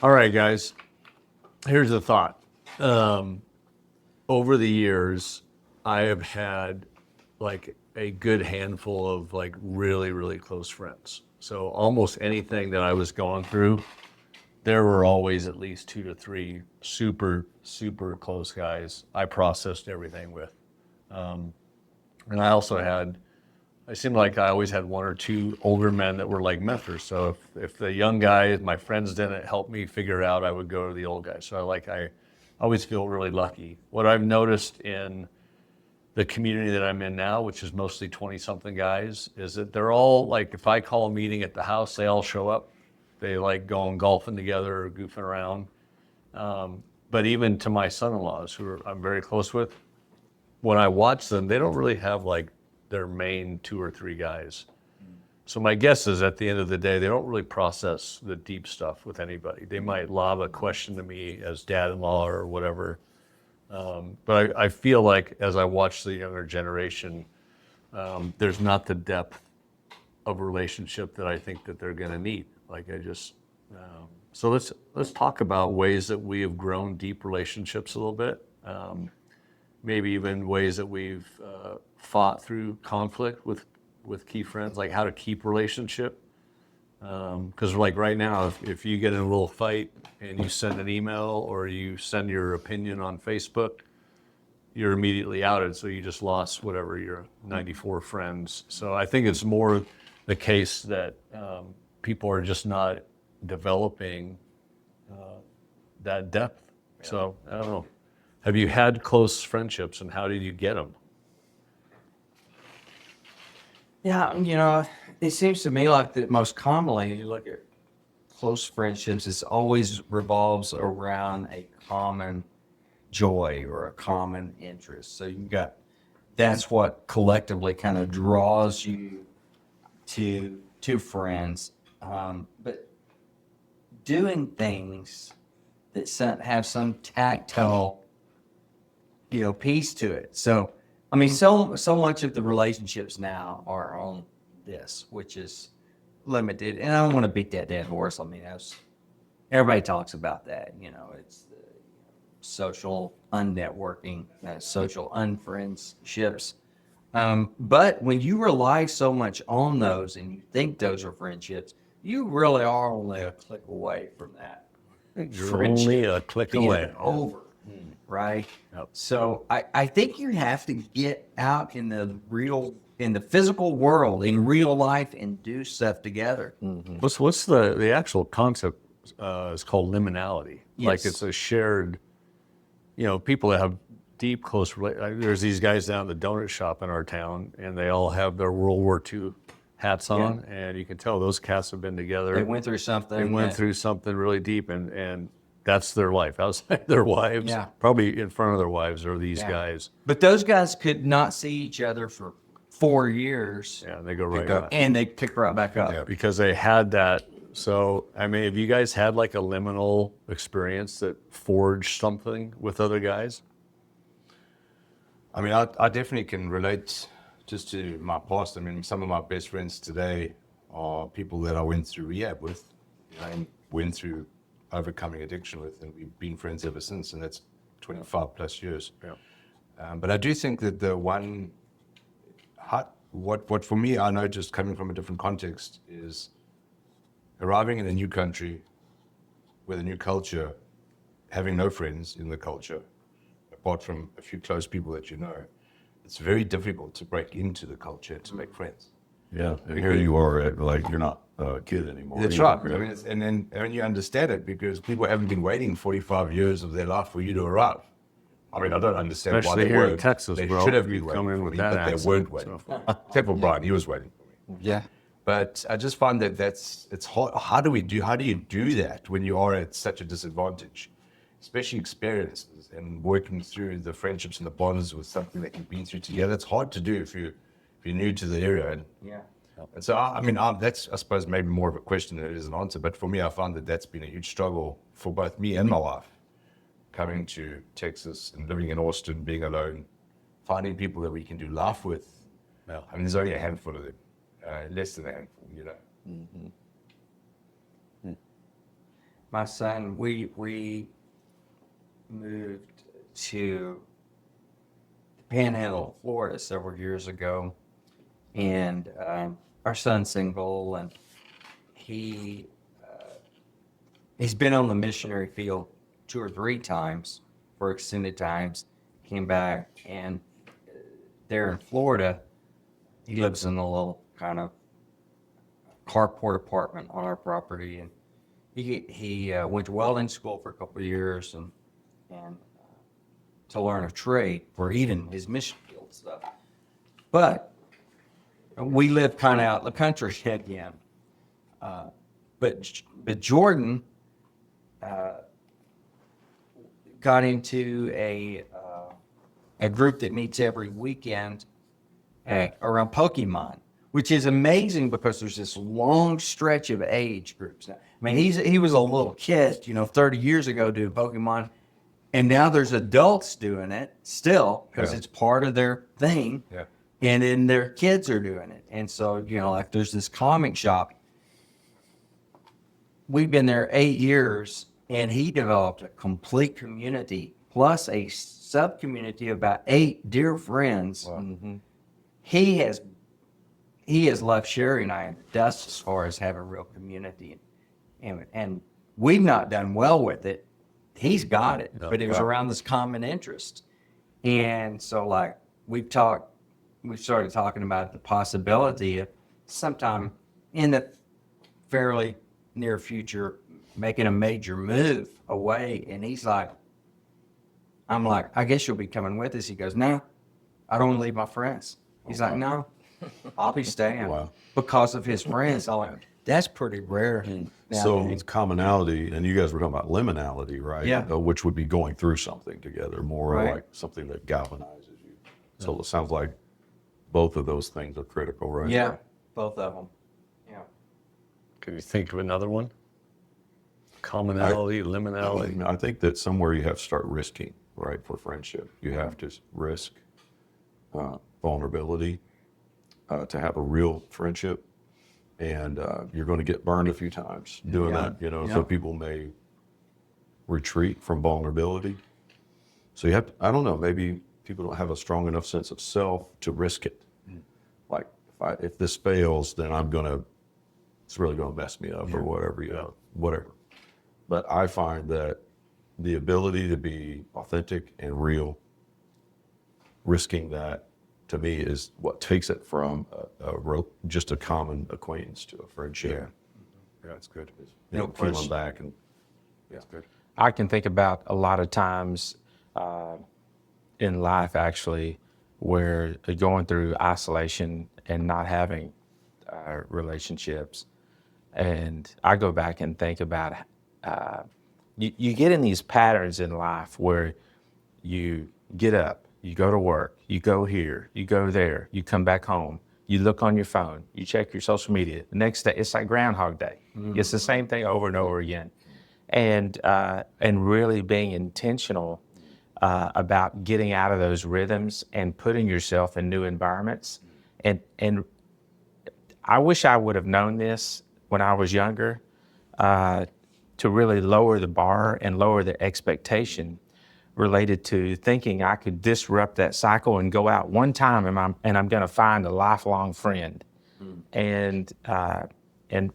All right, guys. Here's a thought. Over the years, I have had like a good handful of like really, really close friends. So almost anything that I was going through, there were always at least two to three super, super close guys I processed everything with. And I seemed like I always had one or two older men that were like mentors. So if the young guys, my friends didn't help me figure it out, I would go to the old guys. So I always feel really lucky. What I've noticed in the community that I'm in now, which is mostly 20 something guys, is that they're all like, if I call a meeting at the house, they all show up. They like going golfing together or goofing around. But even to my son-in-laws, I'm very close with, when I watch them, they don't really have like their main two or three guys. So my guess is at the end of the day, they don't really process the deep stuff with anybody. They might lob a question to me as dad-in-law or whatever. But I feel like as I watch the younger generation, there's not the depth of relationship that I think that they're going to need. So let's talk about ways that we have grown deep relationships a little bit. Maybe even ways that we've fought through conflict with key friends, like how to keep relationship. Because like right now, if you get in a little fight and you send an email or you send your opinion on Facebook, you're immediately outed. So you just lost whatever your 94 friends. So I think it's more the case that people are just not developing that depth. Yeah. So I don't know. Have you had close friendships and how did you get them? Yeah, it seems to me like that most commonly you look at close friendships, it always revolves around a common joy or a common interest. So that's what collectively kind of draws you to friends. But doing things that have some tactile, piece to it. So, I mean, so much of the relationships now are on this, which is limited. And I don't want to beat that dead horse. I mean, everybody talks about that. It's the social unnetworking, social unfriendships. But when you rely so much on those and you think those are friendships, you really are only a click away from that. You're only a click away. Over, right? Yep. So I think you have to get out in the physical world, in real life, and do stuff together. Mm-hmm. What's the actual concept? Is called liminality. Yes. Like it's a shared, people that have deep, close there's these guys down at the donut shop in our town, and they all have their World War II hats on, and you can tell those cats have been together. They went through something. They went through something really deep, and that's their life. Outside their wives, probably in front of their wives, are these guys. But those guys could not see each other for 4 years. Yeah, they go right up. And they pick right back up. Yeah, because they had that. So, I mean, have you guys had like a liminal experience that forged something with other guys? I mean, I definitely can relate just to my past. I mean, some of my best friends today are people that I went through rehab with, and went through overcoming addiction with, and we've been friends ever since, and that's 25 plus years. Yeah. But I do think that what for me, I know just coming from a different context, is arriving in a new country with a new culture, having no friends in the culture, apart from a few close people that you know. It's very difficult to break into the culture to make friends. Yeah, and here you are, like you're not a kid anymore. That's right. I mean, and you understand it because people haven't been waiting 45 years of their life for you to arrive. I mean, I don't understand Especially why they here weren't. in Texas, they bro. should have You been come waiting in for with me, that but they accent, weren't waiting for me. Except for Brian, he was waiting for me. Yeah. But I just find that it's hard. How do you do that when you are at such a disadvantage? Especially experiences and working through the friendships and the bonds with something that you've been through together. It's hard to do if you're new to the area. And so, I mean, that's, I suppose, maybe more of a question than it is an answer. But for me, I found that that's been a huge struggle for both me and my wife, coming to Texas and living in Austin, being alone, finding people that we can do life with. I mean, there's only a handful of them, less than a handful, my son, we moved to Panhandle, Florida several years ago, and our son's single, and he he's been on the missionary field 2 or 3 times for extended times. Came back, and there in Florida, he lives in a little kind of carport apartment on our property, and he went to welding school for a couple of years, and to learn a trade for even his mission field stuff. But we live kind of out in the country again. But Jordan got into a group that meets every weekend around Pokemon, which is amazing because there's this long stretch of age groups now. I mean, he was a little kid, 30 years ago doing Pokemon, and now there's adults doing it still because it's part of their thing. Yeah. And then their kids are doing it. And so, like there's this comic shop. We've been there 8 years, and he developed a complete community plus a sub community of about 8 dear friends. Wow. Mm-hmm. He has left Sherry and I in the dust as far as having a real community, and we've not done well with it. He's got it, but it was around this common interest, and so like we started talking about the possibility of sometime in the fairly near future making a major move away. And he's like, I'm like, I guess you'll be coming with us. He goes, no, I don't want to leave my friends. He's like, no, I'll be staying. Wow. Because of his friends. I'm like, that's pretty rare. So nowadays. it's commonality, and you guys were talking about liminality, right? Yeah. Which would be going through something together, more Right. like something that galvanizes you. So it sounds like both of those things are critical, right? Yeah, both of them. Yeah. Can you think of another one? Commonality, liminality. I think that somewhere you have to start risking, right, for friendship. You have to risk vulnerability to have a real friendship. And you're going to get burned a few times doing that, so people may retreat from vulnerability. So you have to, I don't know, maybe people don't have a strong enough sense of self to risk it. Like if this fails, then it's really going to mess me up or whatever, whatever. But I find that the ability to be authentic and real, risking that, to me, is what takes it from just a common acquaintance to a friendship. Yeah, it's good. Feeling back and It's good. I can think about a lot of times in life, actually, where going through isolation and not having relationships. And I go back and think about you get in these patterns in life where you get up, you go to work, you go here, you go there, you come back home, you look on your phone, you check your social media. The next day, it's like Groundhog Day. It's the same thing over and over again. And really being intentional about getting out of those rhythms and putting yourself in new environments. And I wish I would have known this when I was younger, to really lower the bar and lower the expectation related to thinking I could disrupt that cycle and go out one time and I'm going to find a lifelong friend, and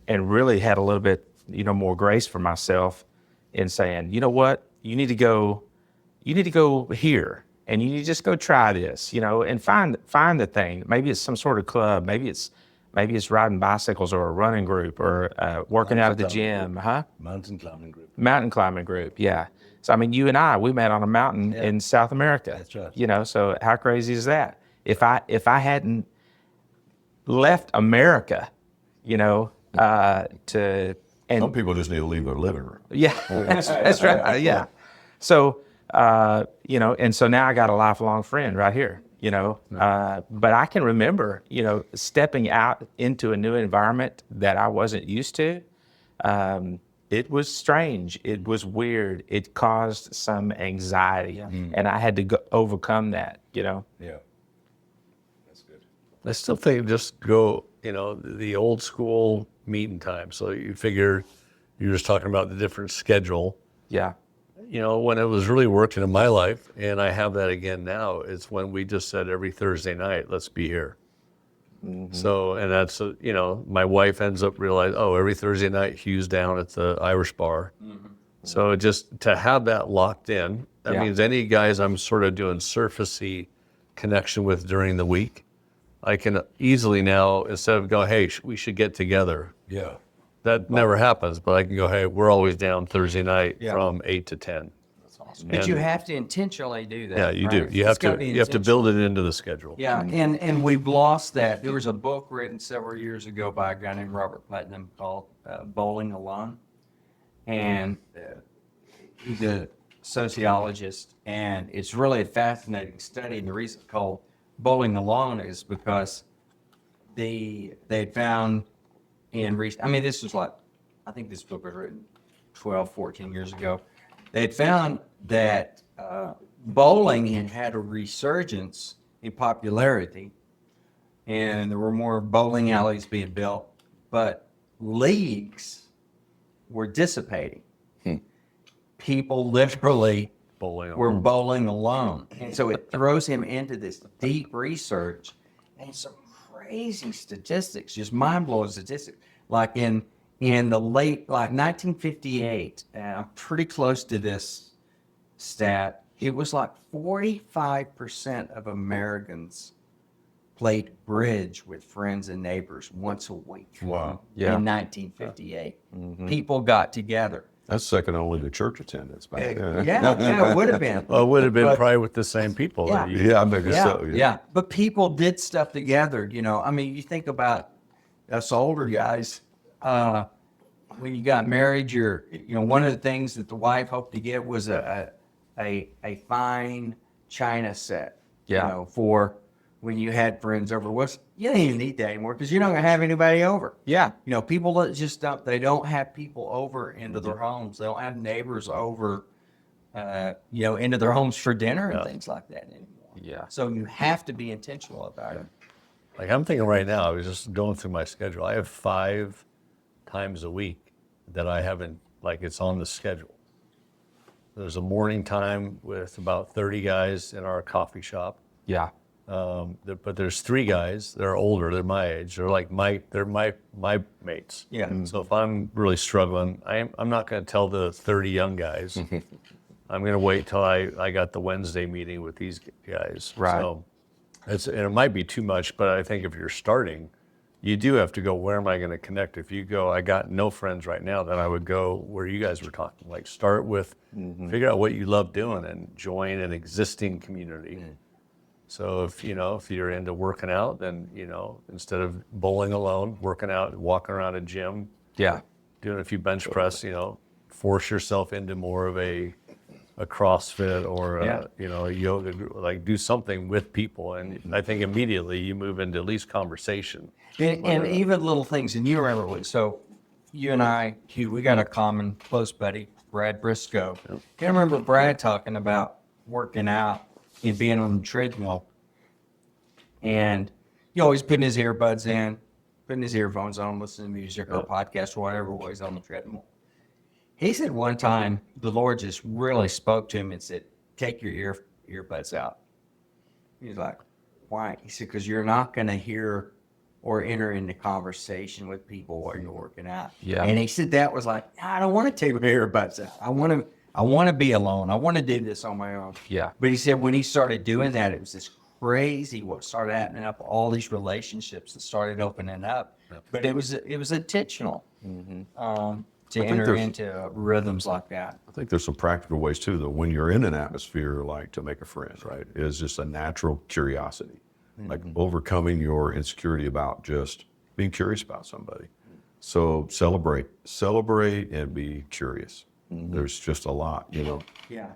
really had a little bit more grace for myself in saying, you know what, you need to go here and you need to just go try this, and find the thing. Maybe it's some sort of club, maybe it's riding bicycles or a running group or working out at the gym, Mountain climbing group. Mountain climbing group, yeah. So, I mean, you and we met on a mountain in South America. That's right. So how crazy is that? If I hadn't left America, some people just need to leave their living room. yeah, that's right, yeah. So, and so now I got a lifelong friend right here, but I can remember, stepping out into a new environment that I wasn't used to. It was strange. It was weird. It caused some anxiety, and I had to overcome that. Yeah. That's good. I still think just go, the old school meeting time. So you figure you were just talking about the different schedule. Yeah. You know, when it was really working in my life, and I have that again now, it's when we just said every Thursday night, let's be here. So, and that's, you know, my wife ends up realizing, oh, every Thursday night, Hugh's down at the Irish bar. So just to have that locked in, that Yeah. means any guys I'm sort of doing surfacey connection with during the week, I can easily now, instead of going, hey, we should get together. Yeah. That never happens, but I can go, hey, we're always down Thursday night Yeah. from 8 to 10. But you And- have to intentionally do that. Yeah, you right? do. You It's have gotta to be you have to intentional. build it into the schedule. Yeah, and we've lost that. There was a book written several years ago by a guy named Robert Putnam called Bowling Alone. And he's a sociologist, and it's really a fascinating study. And the reason it's called Bowling Alone is because they found in recent, I mean, this was like, I think this book was written 12, 14 years ago. They had found that bowling had a resurgence in popularity, and there were more bowling alleys being built, but leagues were dissipating. People literally Bowling were alone. bowling alone. And so it throws him into this deep research and some crazy statistics, just mind-blowing statistics. Like in the late, like 1958, I'm pretty close to this stat, it was like 45% of Americans played bridge with friends and neighbors once a week. Wow. Yeah. In 1958. People got together. That's second only to church attendance back then. Yeah, it would have been. Well, it would have been But- probably with the same people. that Yeah. you- Yeah, maybe Yeah, so. yeah. But people did stuff together, you know. I mean, you think about us older guys, when you got married, one of the things that the wife hoped to get was a fine china set, Yeah. you know, for when you had friends over. You don't even need that anymore because you're not going to have anybody over. Yeah. You know, people that just don't, they don't have people over into their homes. They don't have neighbors over, into their homes for dinner and things like that anymore. Yeah. So you have to be intentional about it. Like I'm thinking right now, I was just going through my schedule. I have 5 times a week that I haven't, like it's on the schedule. There's a morning time with about 30 guys in our coffee shop. Yeah. But there's 3 guys. They're older. They're my age. They're like they're my mates. Yeah. So if I'm really struggling, I'm not going to tell the 30 young guys. I'm going to wait till I got the Wednesday meeting with these guys. Right. So and it might be too much, but I think if you're starting, you do have to go, where am I going to connect? If you go, I got no friends right now, then I would go where you guys were talking. Like start with, figure out what you love doing and join an existing community. So if you're into working out, then, instead of bowling alone, working out, walking around a gym, Yeah. doing a few bench press, force yourself into more of a CrossFit or a yoga group, like do something with people. And I think immediately you move into at least conversation. And even little things, and you remember so you and I, Hugh, we got a common close buddy, Brad Briscoe. You remember Brad talking about working out and being on the treadmill. And he always putting his earbuds in, putting his earphones on, listening to music or a podcast or whatever while he's on the treadmill. He said one time the Lord just really spoke to him and said, take your earbuds out. He's like, why? He said, because you're not going to hear or enter into conversation with people while you're working out. Yeah. And he said that was like, I don't want to take my earbuds out. I want to be alone. I want to do this on my own. Yeah. But he said when he started doing that, it was this crazy what started happening up, all these relationships that started opening up. But it was intentional to think enter there's- into rhythms like that. I think there's some practical ways too, though, when you're in an atmosphere like to make a friend, right, is just a natural curiosity, like overcoming your insecurity about just being curious about somebody. So celebrate and be curious. There's just a lot, Yeah.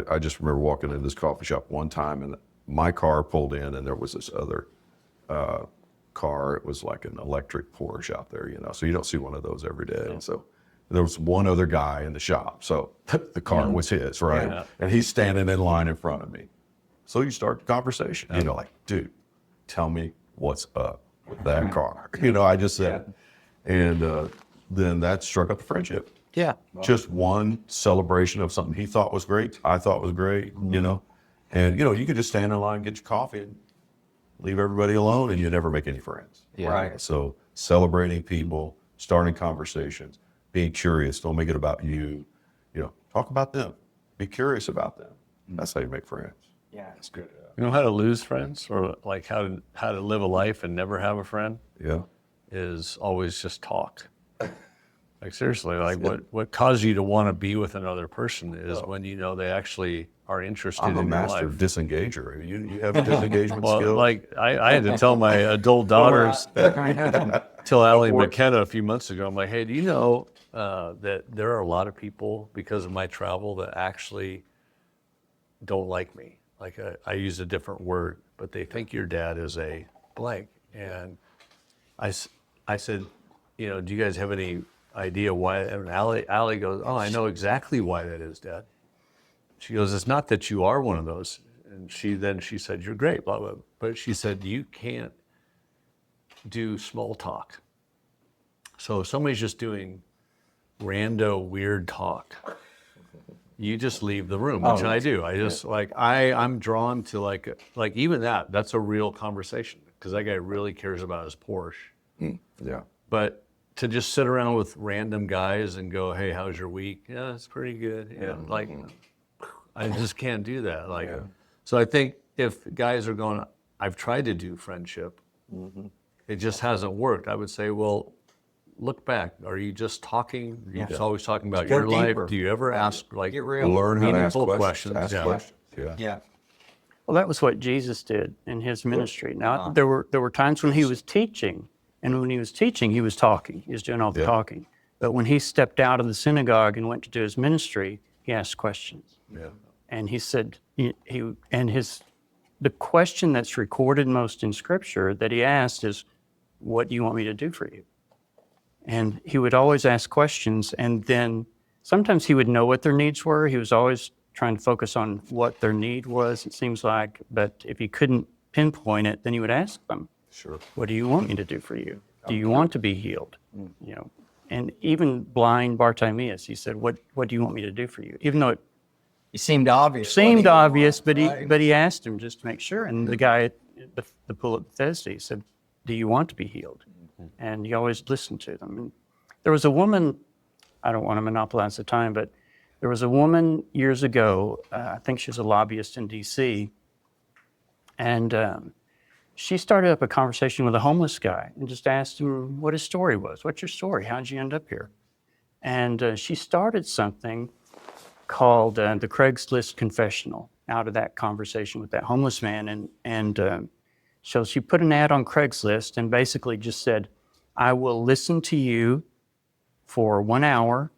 I just remember walking into this coffee shop one time and my car pulled in and there was this other car. It was like an electric Porsche out there, so you don't see one of those every day. And so there was one other guy in the shop. So the car was his, right? Yeah. And he's standing in line in front of me. So you start the conversation, like, dude, tell me what's up with that car. I just said, and then that struck up a friendship. Yeah. Just one celebration of something he thought was great, I thought was great, and you could just stand in line, get your coffee, and leave everybody alone, and you never make any friends. Yeah. Right. So celebrating people, starting conversations, being curious. Don't make it about you. Talk about them. Be curious about them. That's how you make friends. Yeah. That's good. You know how to lose friends, or like how to live a life and never have a friend, Yeah. is always just talk. Like seriously, like what caused you to want to be with another person is when they actually are interested I'm a in your master life. disengager. You have disengagement Well, skills. like I had to tell my adult daughters, till Allie McKenna a few months ago, I'm like, hey, do you know that there are a lot of people, because of my travel, that actually don't like me? Like I use a different word, but they think your dad is a blank. And I said, do you guys have any idea why? And Allie goes, oh, I know exactly why that is, Dad. She goes, it's not that you are one of those. And she said, you're great, blah, blah. But she said, you can't do small talk. So if somebody's just doing rando weird talk, you just leave the room, which I do. I just I'm drawn to like even that's a real conversation, because that guy really cares about his Porsche. Yeah. But to just sit around with random guys and go, hey, how's your week? Yeah, it's pretty good. Yeah, I just can't do that. So I think if guys are going, I've tried to do friendship, it just hasn't worked. I would say, well, look back. Are you just talking? Are you just always talking about go your life? deeper. Do you ever ask Get real. Learn how to ask meaningful questions. questions? Ask questions. Yeah. Yeah. Well, that was what Jesus did in his ministry. Now, there were times when he was teaching, and when he was teaching, he was talking. He was doing all the Yeah. talking. But when he stepped out of the synagogue and went to do his ministry, he asked questions. Yeah. And he said, the question that's recorded most in Scripture that he asked is, "What do you want me to do for you?" And he would always ask questions, and then sometimes he would know what their needs were. He was always trying to focus on what their need was, it seems like. But if he couldn't pinpoint it, then he would ask them, Sure. what do you want me to do for you? Do you want to be healed? And even blind Bartimaeus, he said, what do you want me to do for you? Even though it It seemed obvious. seemed obvious, but right? he asked him just to make sure. And the guy at the pool at Bethesda, he said, do you want to be healed? And he always listened to them. And there was a woman, I don't want to monopolize the time, but there was a woman years ago, I think she was a lobbyist in DC, and she started up a conversation with a homeless guy and just asked him what his story was. What's your story? How'd you end up here? And she started something called the Craigslist Confessional out of that conversation with that homeless man. So she put an ad on Craigslist and basically just said, I will listen to you for 1 hour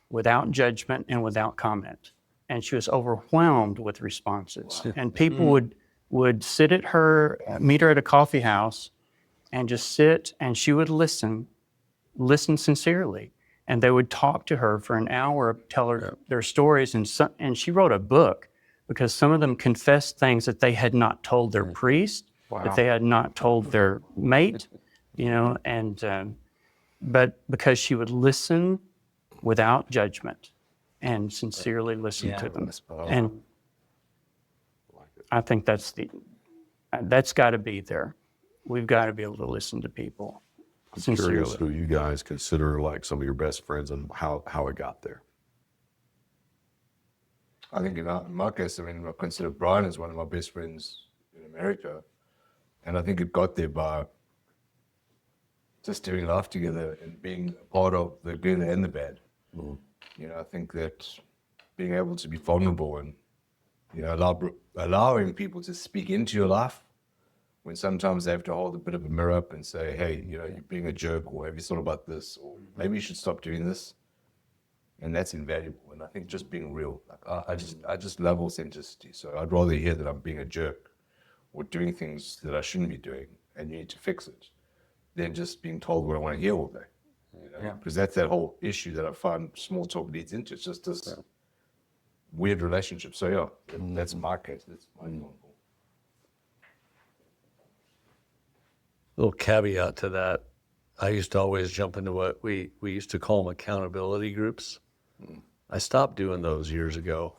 without judgment and without comment. And she was overwhelmed with responses. Wow. And people would sit at her, meet her at a coffee house and just sit, and she would listen sincerely. And they would talk to her for an hour, tell her their stories. And she wrote a book because some of them confessed things that they had not told their priest, that they had not told their mate, but because she would listen without judgment and sincerely listen to them. And I think that's got to be there. We've got to be able to listen to people I'm curious sincerely. who you guys consider like some of your best friends and how it got there. I think in my case, I consider Brian as one of my best friends in America. And I think it got there by just doing life together and being part of the good and the bad. I think that being able to be vulnerable and, allowing people to speak into your life when sometimes they have to hold a bit of a mirror up and say, hey, you're being a jerk, or have you thought about this? Or maybe you should stop doing this. And that's invaluable. And I think just being real, I just love authenticity. So I'd rather hear that I'm being a jerk or doing things that I shouldn't be doing and you need to fix it than just being told what I want to hear all day. Because that's that whole issue that I find small talk leads into. It's just this weird relationship. So that's my case. That's my example. Little caveat to that. I used to always jump into what we used to call them accountability groups. I stopped doing those years ago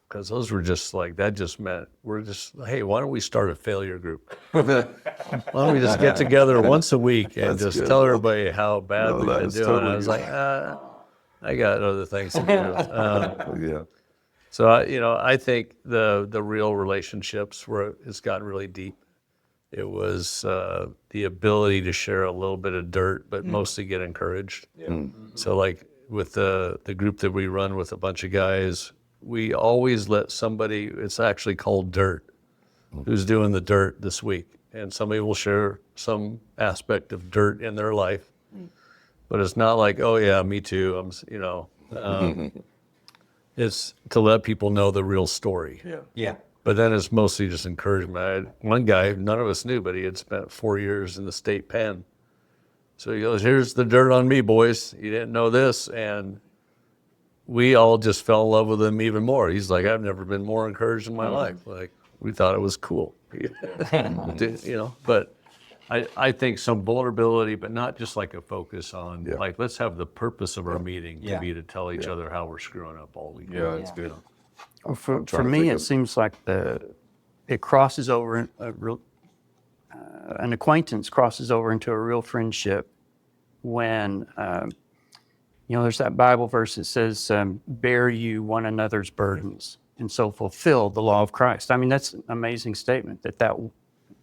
because those were just like, that just meant we're just, hey, why don't we start a failure group? Why don't we just get together once a week and That's just good. tell everybody how bad No, we've that been is doing? totally I was good. like, I got other things to do. Yeah. So, I think the real relationships where it's gotten really deep. It was the ability to share a little bit of dirt, but mostly get encouraged. So like with the group that we run with a bunch of guys, we always let somebody, it's actually called dirt, who's doing the dirt this week. And somebody will share some aspect of dirt in their life. But it's not like, oh yeah, me too. It's to let people know the real story. Yeah. But then it's mostly just encouragement. I had one guy, none of us knew, but he had spent 4 years in the state pen. So he goes, here's the dirt on me, boys. You didn't know this. And we all just fell in love with him even more. He's like, I've never been more encouraged in my life. Like, we thought it was cool. But I think some vulnerability, but not just like a focus on, like, let's have the purpose of our meeting to be to tell each other how we're screwing up all week. Yeah, it's good. Well, for trying to me, think it of- seems like it crosses over an acquaintance crosses over into a real friendship when there's that Bible verse that says, "Bear you one another's burdens, and so fulfill the law of Christ." I mean, that's an amazing statement that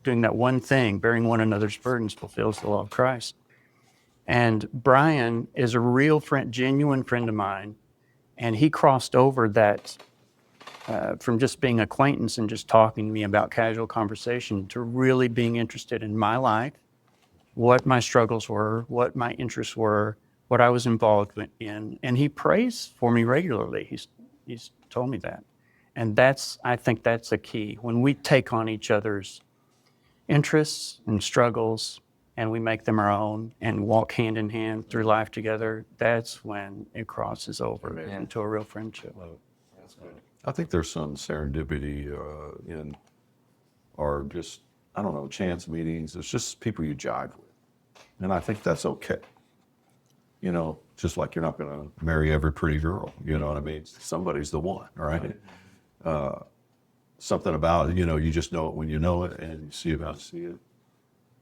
doing that one thing, bearing one another's burdens, fulfills the law of Christ. And Brian is a real friend, genuine friend of mine, and he crossed over that. From just being acquaintance and just talking to me about casual conversation to really being interested in my life, what my struggles were, what my interests were, what I was involved in. And he prays for me regularly. He's told me that. And I think that's a key. When we take on each other's interests and struggles and we make them our own and walk hand in hand through life together, that's when it crosses over into a real friendship. I think there's some serendipity in, or just, I don't know, chance meetings. It's just people you jive with. And I think that's okay. Just like you're not going to marry every pretty girl, you know what I mean? Somebody's the one, right? Something about it, you just know it when you know it and you see it when you see it.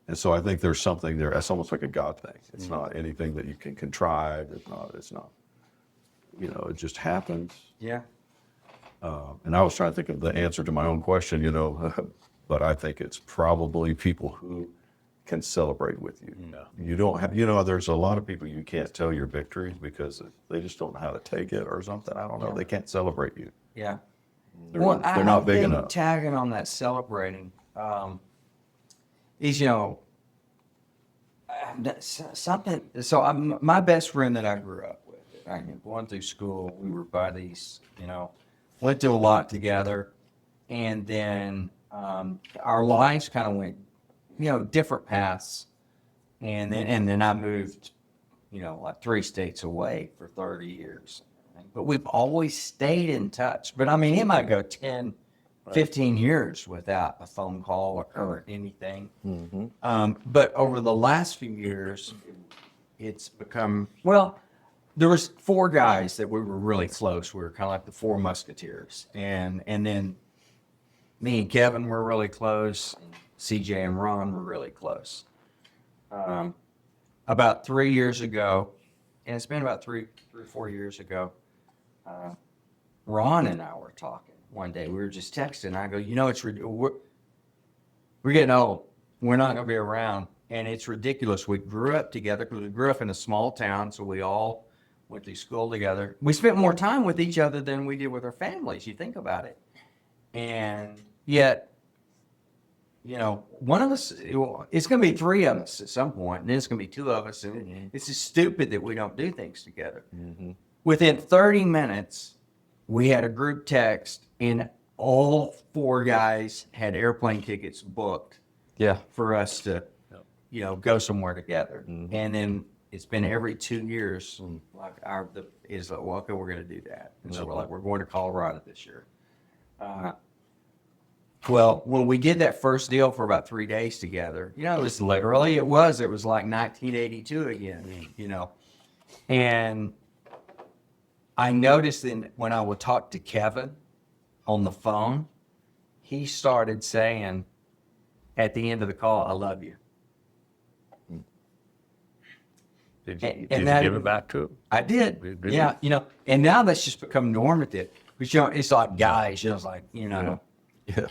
And so I think there's something there. That's almost like a God thing. It's not anything that you can contrive. It's not, it just happens. Yeah. And I was trying to think of the answer to my own question, but I think it's probably people who can celebrate with you. You don't have, there's a lot of people you can't tell your victories because they just don't know how to take it or something. I don't know. They can't celebrate you. Yeah. They're not big think enough. Tagging on that celebrating is, something. So my best friend that I grew up with, going through school, we were buddies, went through a lot together. And then our lives kind of went, different paths. And then I moved, like 3 states away for 30 years. But we've always stayed in touch. But I mean, it might go 10, 15 years without a phone call or anything. But over the last few years, it's become, there was 4 guys that we were really close. We were kind of like the 4 musketeers. And then me and Kevin were really close. CJ and Ron were really close. About 3 years ago, and it's been about 3 or 4 years ago, Ron and I were talking one day. We were just texting. I go, we're getting old. We're not going to be around. And it's ridiculous. We grew up together because we grew up in a small town, so we all went to school together. We spent more time with each other than we did with our families. You think about it. And yet, one of us, it's going to be 3 of us at some point, and then it's going to be 2 of us. And it's just stupid that we don't do things together. Within 30 minutes, we had a group text, and all 4 guys had airplane tickets booked for us to, go somewhere together. And then it's been every 2 years, like okay, we're going to do that. And so we're going to Colorado this year. Well, when we did that first deal for about 3 days together, you know, it was like 1982 again, you know. And I noticed that when I would talk to Kevin on the phone, he started saying at the end of the call, "I love you." Did you, And did you that- give it back to him? I did. Really? Yeah, you know, and now that's just become normative. But, you know, it's like guys, you know, it's like, you know. Yeah.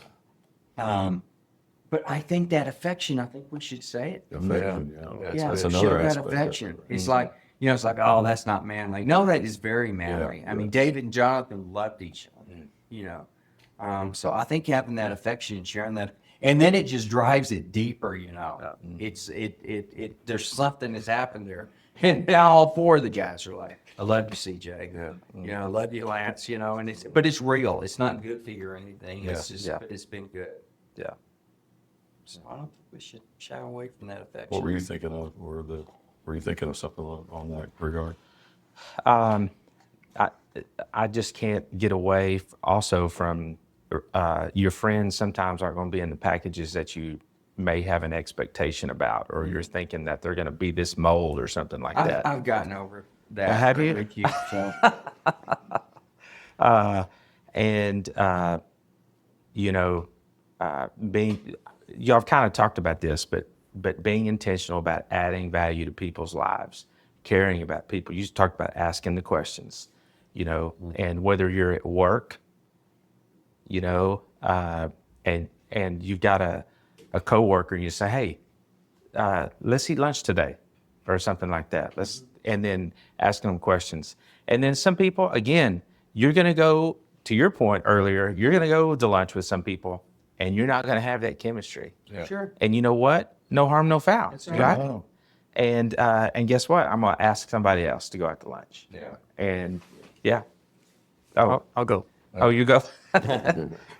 But I think that affection, I think we should say it. Affection, Yeah. yeah. Yeah, That's show another that aspect. of affection. it. It's like, you know, it's like, oh, that's not manly. No, that is very manly. Yeah, I mean, yeah. David and Jonathan loved each other, you know. So I think having that affection, sharing that, and then it just drives it deeper, you know. There's something that's happened there. And now all four of the guys are like, I love you, CJ. Yeah. You know, I love you, Lance, you know, but it's real. It's not goofy or anything. It's Yeah. just, Yeah. it's been good. Yeah. So I don't think we should shy away from that affection. What were you thinking of? Were you thinking of something on that regard? I just can't get away also from your friends sometimes aren't going to be in the packages that you may have an expectation about, or you're thinking that they're going to be this mold or something like that. I've gotten over that. Have you? With you, so. You know, being, y'all have kind of talked about this, but being intentional about adding value to people's lives, caring about people. You talked about asking the questions, you know, and whether you're at work, you know, and you've got a coworker, and you say, hey, let's eat lunch today, or something like that. And then asking them questions. And then some people, again, you're going to go, to your point earlier, you're going to go to lunch with some people, and you're not going to have that chemistry. Yeah. Sure. And you know what? No harm, no foul. That's right? right. And guess what? I'm going to ask somebody else to go out to lunch. Yeah. And yeah. Oh, I'll go. oh, you go.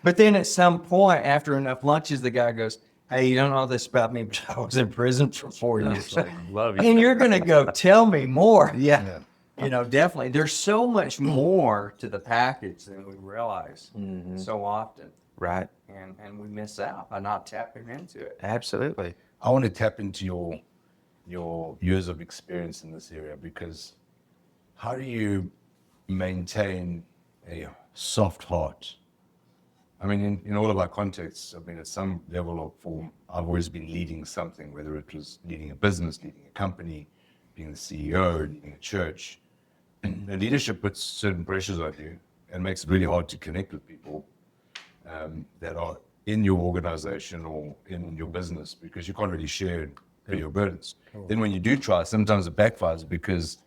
But then at some point, after enough lunches, the guy goes, hey, you don't know this about me, but I was in prison for 4 years. Love you. And you're going to go tell me more. Yeah. You know, definitely. There's so much more to the package than we realize so often. Right. And we miss out by not tapping into it. Absolutely. I want to tap into your years of experience in this area, because how do you maintain a soft heart? I mean, in all of our contexts, I mean, at some level of form, I've always been leading something, whether it was leading a business, leading a company, being the CEO, leading a church. And leadership puts certain pressures on you and makes it really hard to connect with people that are in your organization or in your business, because you can't really share your burdens. Then when you do try, sometimes it backfires because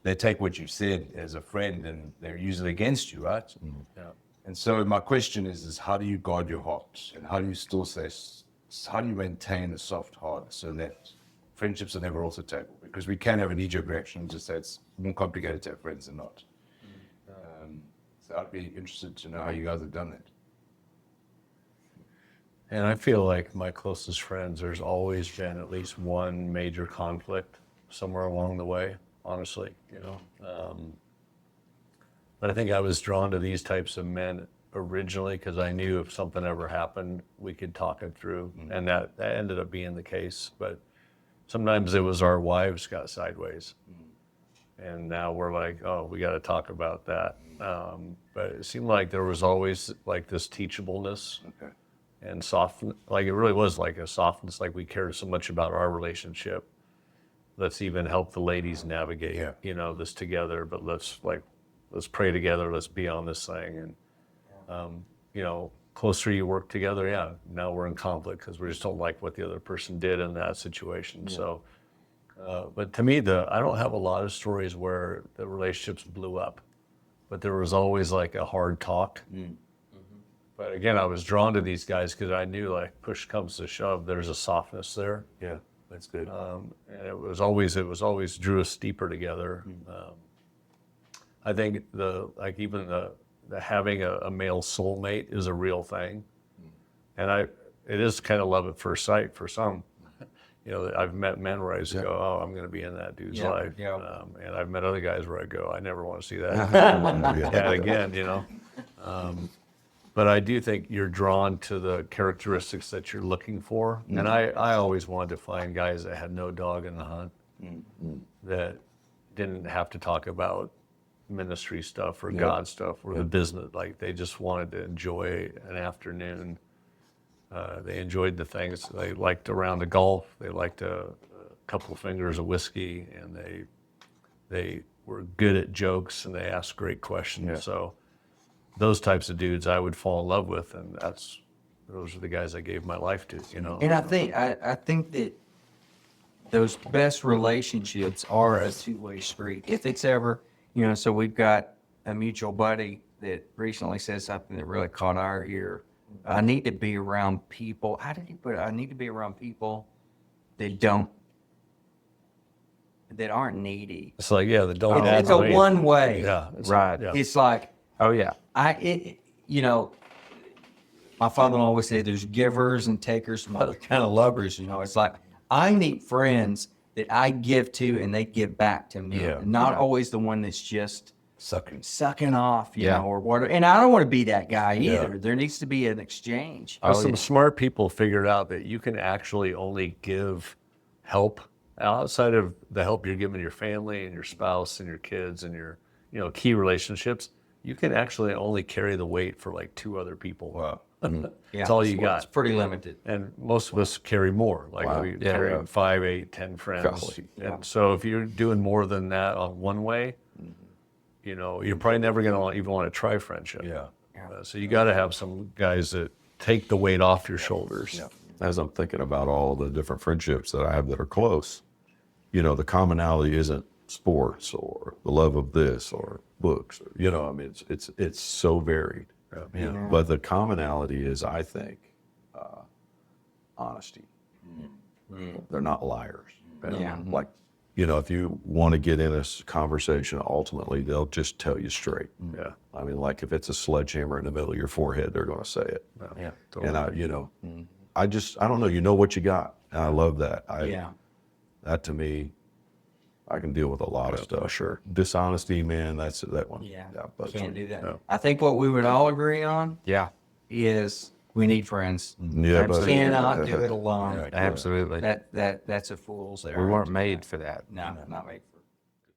they take what you said as a friend and they're usually against you, right? Yeah. And so my question is how do you guard your heart, and how do you still say, how do you maintain a soft heart so that friendships are never off the table? Because we can have a knee-jerk reaction and just say it's more complicated to have friends than not. So I'd be interested to know how you guys have done that. And I feel like my closest friends, there's always been at least one major conflict somewhere along the way, honestly, you know. But I think I was drawn to these types of men originally because I knew if something ever happened, we could talk it through. And that ended up being the case. But sometimes it was our wives got sideways. And now we're like, oh, we got to talk about that. But it seemed like there was always like this teachableness. Okay. And soft, like it really was like a softness, like we cared so much about our relationship. Let's even help the ladies navigate, you know, this together, but let's pray together, let's be on this thing. And, you know, closer you work together, now we're in conflict because we just don't like what the other person did in that situation. Yeah. So, but to me, I don't have a lot of stories where the relationships blew up, but there was always like a hard talk. But again, I was drawn to these guys because I knew, like, push comes to shove, there's a softness there. Yeah, that's good. And it was always drew us deeper together. I think even the having a male soulmate is a real thing, and it is kind of love at first sight for some. You know, I've met men where I just go, oh, I'm going to be in that dude's life. Yeah. And I've met other guys where I go, I never want to see that again, you know. But I do think you're drawn to the characteristics that you're looking for. And I always wanted to find guys that had no dog in the hunt, that didn't have to talk about ministry stuff or God stuff or the business. Like they just wanted to enjoy an afternoon. They enjoyed the things. They liked a round of golf. They liked a couple of fingers of whiskey, and they were good at jokes, and they asked great questions. So those types of dudes I would fall in love with, and those are the guys I gave my life to, you know. And I think that those best relationships are a two-way street. If it's ever, so we've got a mutual buddy that recently said something that really caught our ear. I need to be around people. How did he put it? I need to be around people that aren't needy. It's like, yeah, the don't add It's a weight. one way. Yeah. Right. Yeah. It's like, Oh, yeah. my father always said there's givers and takers, some other kind of lovers. It's like I need friends that I give to and they give back to me. Yeah. Not always the one that's just Sucking. off, Yeah. or whatever. And I don't want to be that guy either. Yeah. There needs to be an exchange. Some smart people figured out that you can actually only give help outside of the help you're giving your family and your spouse and your kids and your key relationships. You can actually only carry the weight for like 2 other people. Wow. That's all you It's got. pretty limited. And most of us carry more. Like we carry 5, 8, 10 friends. Golly. And so if you're doing more than that on one way, you're probably never going to even want to try friendship. Yeah. So you got to have some guys that take the weight off your shoulders. Yeah. As I'm thinking about all the different friendships that I have that are close, the commonality isn't sports or the love of this or books. It's so varied. Yeah. But the commonality is, I think, honesty. They're not liars. Yeah. Like, if you want to get in a conversation, ultimately they'll just tell you straight. Yeah. I mean, like if it's a sledgehammer in the middle of your forehead, they're going to say it. Yeah. And I don't know, you know what you got. And I love that. That to me, I can deal with a lot of stuff. Sure. Dishonesty, man, that's that one. Yeah. But Can't do that. No. I think what we would all agree on Yeah. is we need friends. Yeah, but Cannot do it alone. Absolutely. That's a fool's errand. We weren't made for that. No, not made for